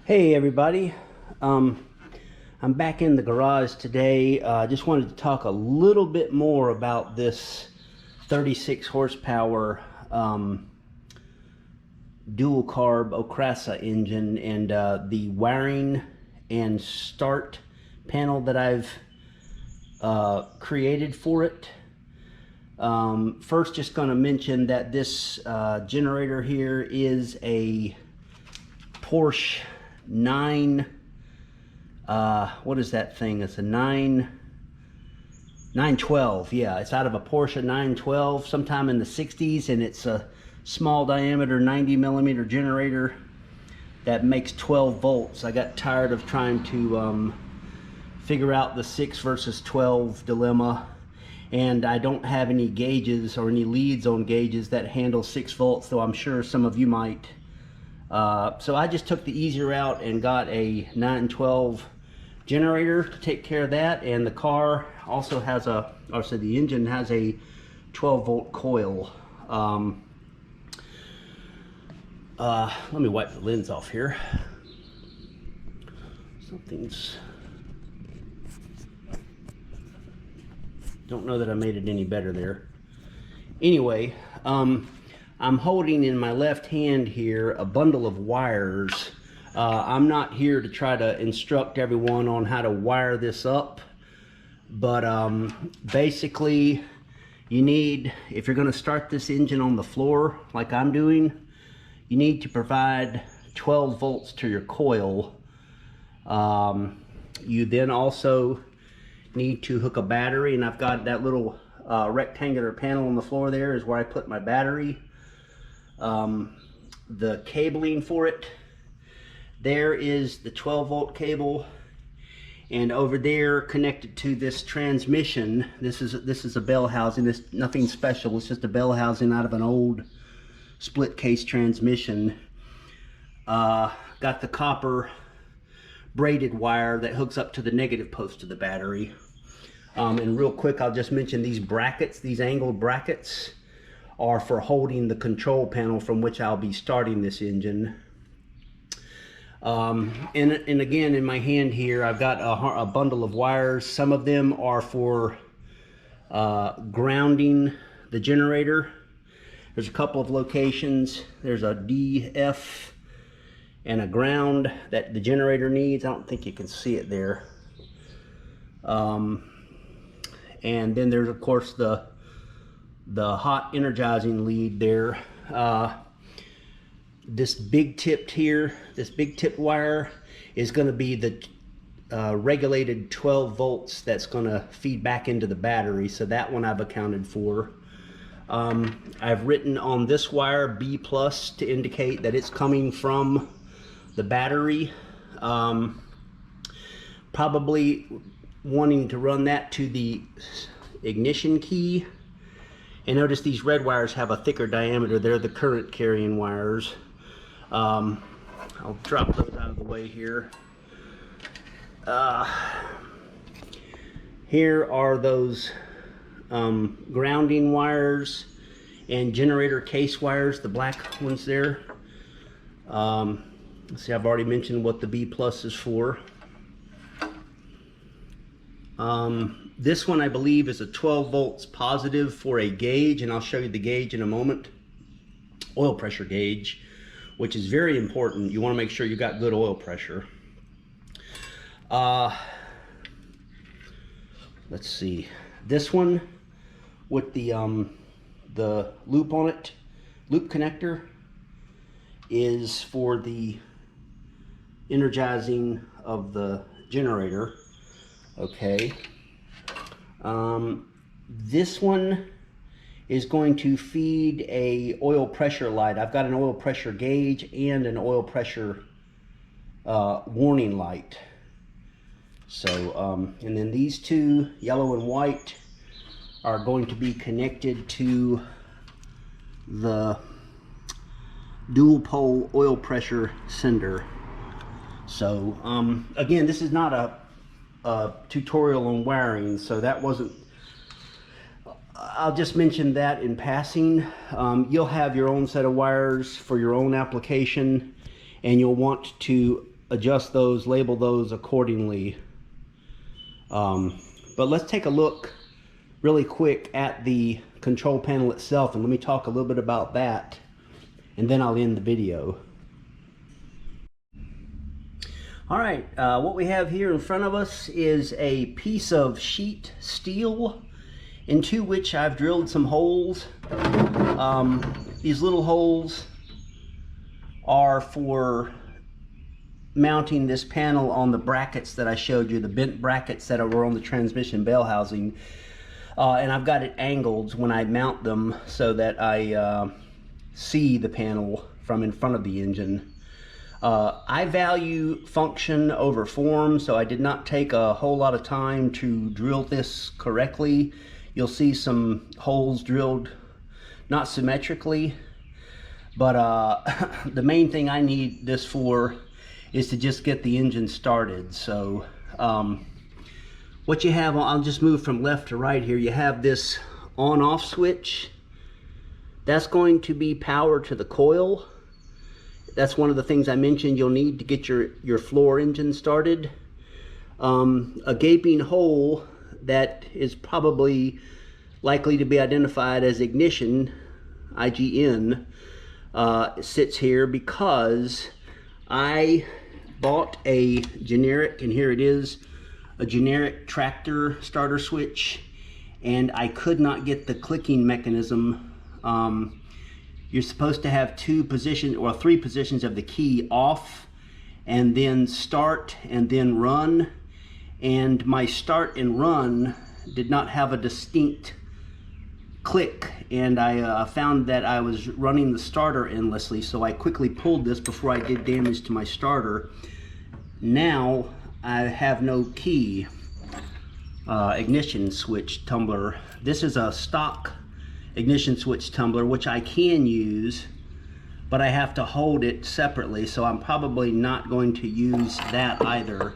Hey everybody, I'm back in the garage today. Just wanted to talk a little bit more about this 36 horsepower dual carb Okrasa engine and the wiring and start panel that I've created for it. First, just going to mention that this generator here is a Porsche 9 what is that thing? It's a 912. Yeah, it's out of a Porsche 912 sometime in the 60s, and it's a small diameter 90mm generator that makes 12 volts. I got tired of trying to figure out the 6 versus 12 dilemma, and I don't have any gauges or any leads on gauges that handle 6 volts, though I'm sure some of you might. So I just took the easy route and got a 912 generator to take care of that, and the car also has the engine has a 12 volt coil. Let me wipe the lens off here. Don't know that I made it any better there. Anyway, I'm holding in my left hand here a bundle of wires. I'm not here to try to instruct everyone on how to wire this up, but basically you need, if you're going to start this engine on the floor like I'm doing, you need to provide 12 volts to your coil. You then also need to hook a battery, and I've got that little rectangular panel on the floor there is where I put my battery. The cabling for it, there is the 12 volt cable, and over there connected to this transmission, this is a bell housing. This nothing special, it's just a bell housing out of an old split case transmission. Got the copper braided wire that hooks up to the negative post of the battery. And real quick, I'll just mention these brackets, these angled brackets are for holding the control panel from which I'll be starting this engine. And again, in my hand here, I've got a bundle of wires. Some of them are for grounding the generator. There's a couple of locations. There's a DF and a ground that the generator needs. I don't think you can see it there. And then there's, of course, the hot energizing lead there. This big tipped here, this big tip wire is going to be the regulated 12 volts that's going to feed back into the battery, so that one I've accounted for. I've written on this wire B+ to indicate that it's coming from the battery. Probably wanting to run that to the ignition key. And notice these red wires have a thicker diameter. They're the current carrying wires. I'll drop those out of the way here. Here are those grounding wires and generator case wires, the black ones there. Let's see, I've already mentioned what the B+ is for. This one I believe is a 12 volts positive for a gauge, and I'll show you the gauge in a moment. Oil pressure gauge, which is very important. You want to make sure you got good oil pressure. Let's see, this one with the loop on it, loop connector, is for the energizing of the generator. Okay. This one is going to feed a oil pressure light. I've got an oil pressure gauge and an oil pressure warning light. So, and then these two, yellow and white, are going to be connected to the dual pole oil pressure sender. So, again, this is not a tutorial on wiring, so that wasn't, I'll just mention that in passing. You'll have your own set of wires for your own application, and you'll want to adjust those, label those accordingly. But let's take a look really quick at the control panel itself, and let me talk a little bit about that, and then I'll end the video. All right, what we have here in front of us is a piece of sheet steel into which I've drilled some holes. These little holes are for mounting this panel on the brackets that I showed you, the bent brackets that were on the transmission bell housing. And I've got it angled when I mount them so that I see the panel from in front of the engine. I value function over form, so I did not take a whole lot of time to drill this correctly. You'll see some holes drilled not symmetrically, but the main thing I need this for is to just get the engine started. So what you have, I'll just move from left to right here. You have this on-off switch. That's going to be power to the coil. That's one of the things I mentioned you'll need to get your floor engine started. A gaping hole that is probably likely to be identified as ignition, IGN, sits here because I bought a generic, and here it is, a generic tractor starter switch, and I could not get the clicking mechanism. You're supposed to have 2 positions or 3 positions of the key off, and then start and then run. And my start and run did not have a distinct click, and I found that I was running the starter endlessly, so I quickly pulled this before I did damage to my starter. Now I have no key ignition switch tumbler. This is a stock ignition switch tumbler, which I can use, but I have to hold it separately, so I'm probably not going to use that either.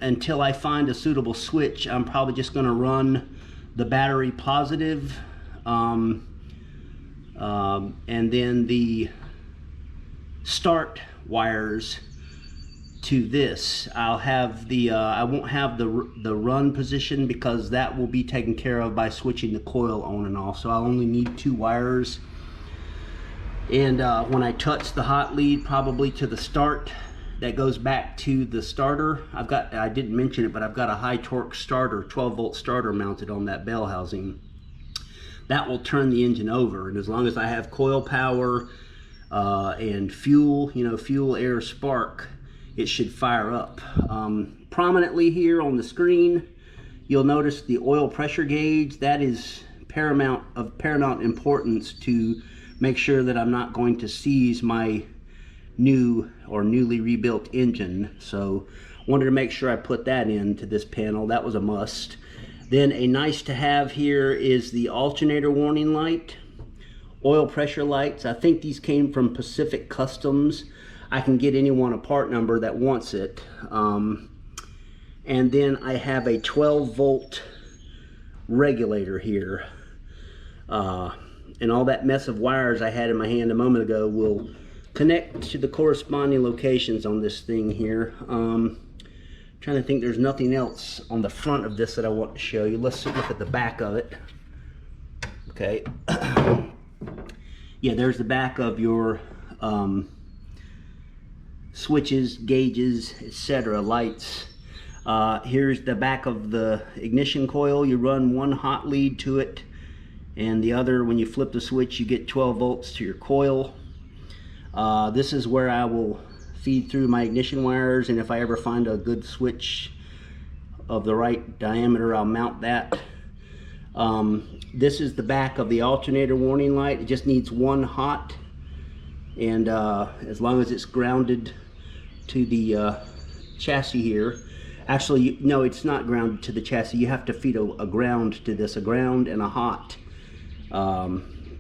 Until I find a suitable switch, I'm probably just going to run the battery positive, and then the start wires to this. I'll have the I won't have the run position because that will be taken care of by switching the coil on and off. So I'll only need 2 wires. And when I touch the hot lead, probably to the start, that goes back to the starter. I didn't mention it, but I've got a high torque starter, 12-volt starter mounted on that bell housing. That will turn the engine over, and as long as I have coil power and fuel, fuel, air, spark, it should fire up. Prominently here on the screen, you'll notice the oil pressure gauge. That is paramount importance to make sure that I'm not going to seize my new or newly rebuilt engine. So wanted to make sure I put that into this panel. That was a must. Then a nice to have here is the alternator warning light, oil pressure lights. I think these came from Pacific Customs. I can get anyone a part number that wants it. And then I have a 12-volt regulator here. And all that mess of wires I had in my hand a moment ago will connect to the corresponding locations on this thing here. Trying to think, there's nothing else on the front of this that I want to show you. Let's look at the back of it. Okay. Yeah, there's the back of your switches, gauges, etc., lights. Here's the back of the ignition coil. You run 1 hot lead to it, and the other, when you flip the switch, you get 12 volts to your coil. This is where I will feed through my ignition wires, and if I ever find a good switch of the right diameter, I'll mount that. This is the back of the alternator warning light. It just needs 1 hot, and as long as it's grounded to the chassis here. Actually, no, it's not grounded to the chassis. You have to feed a ground to this, a ground and a hot.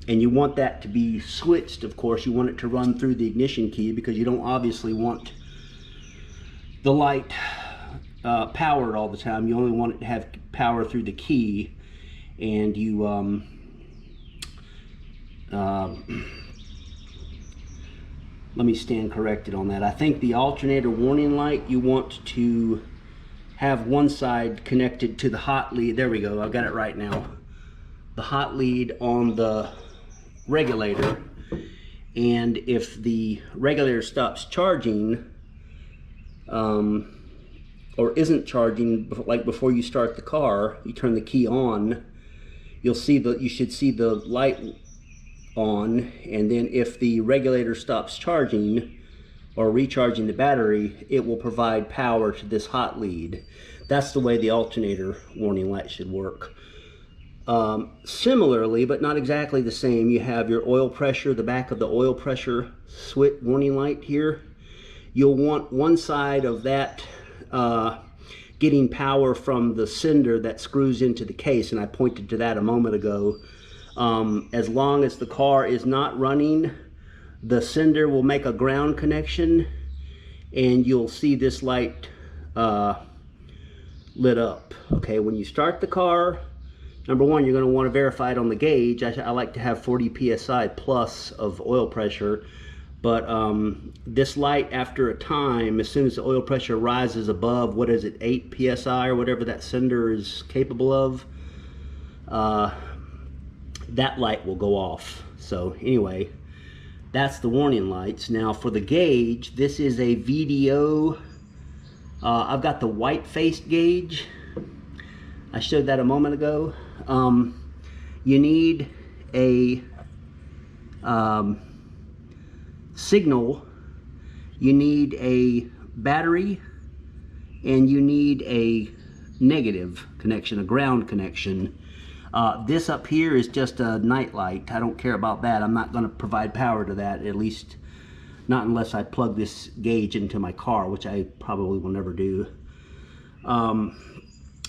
And you want that to be switched, of course. You want it to run through the ignition key, because you don't obviously want the light powered all the time. You only want it to have power through the key. And you let me stand corrected on that. I think the alternator warning light, you want to have one side connected to the hot lead. There we go, I've got it right now. The hot lead on the regulator, and if the regulator stops charging or isn't charging, like before you start the car, you turn the key on, you should see the light on, and then if the regulator stops charging or recharging the battery, it will provide power to this hot lead. That's the way the alternator warning light should work. Similarly, but not exactly the same, you have your oil pressure, the back of the oil pressure switch warning light here. You'll want one side of that getting power from the sender that screws into the case, and I pointed to that a moment ago. As long as the car is not running, the sender will make a ground connection, and you'll see this light lit up. Okay, when you start the car, number one, you're going to want to verify it on the gauge. I like to have 40 psi plus of oil pressure, but this light, after a time, as soon as the oil pressure rises above, what is it, 8 psi or whatever that sender is capable of, that light will go off. So anyway, that's the warning lights. Now for the gauge, this is a VDO. I've got the white-faced gauge. I showed that a moment ago. You need a signal, you need a battery, and you need a negative connection, a ground connection. This up here is just a night light. I don't care about that. I'm not going to provide power to that, at least not unless I plug this gauge into my car, which I probably will never do.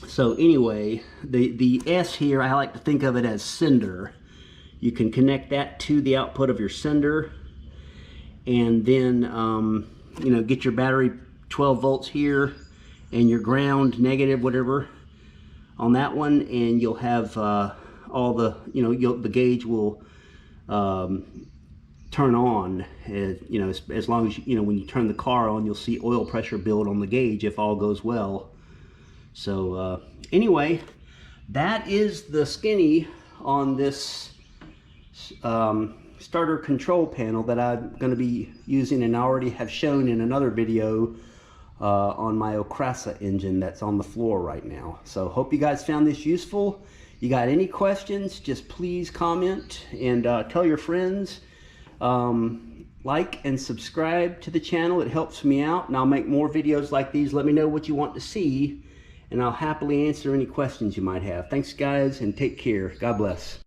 So anyway, the S here, I like to think of it as sender. You can connect that to the output of your sender, and then you know, get your battery 12 volts here and your ground negative, whatever, on that one, and you'll have all the, you know, the gauge will turn on. You know, as long as you know, when you turn the car on, you'll see oil pressure build on the gauge if all goes well. So anyway, that is the skinny on this starter control panel that I'm going to be using, and I already have shown in another video on my Okrasa engine that's on the floor right now. So hope you guys found this useful. You got any questions, just please comment and tell your friends. Like and subscribe to the channel. It helps me out, and I'll make more videos like these. Let me know what you want to see, and I'll happily answer any questions you might have. Thanks guys, and take care. God bless.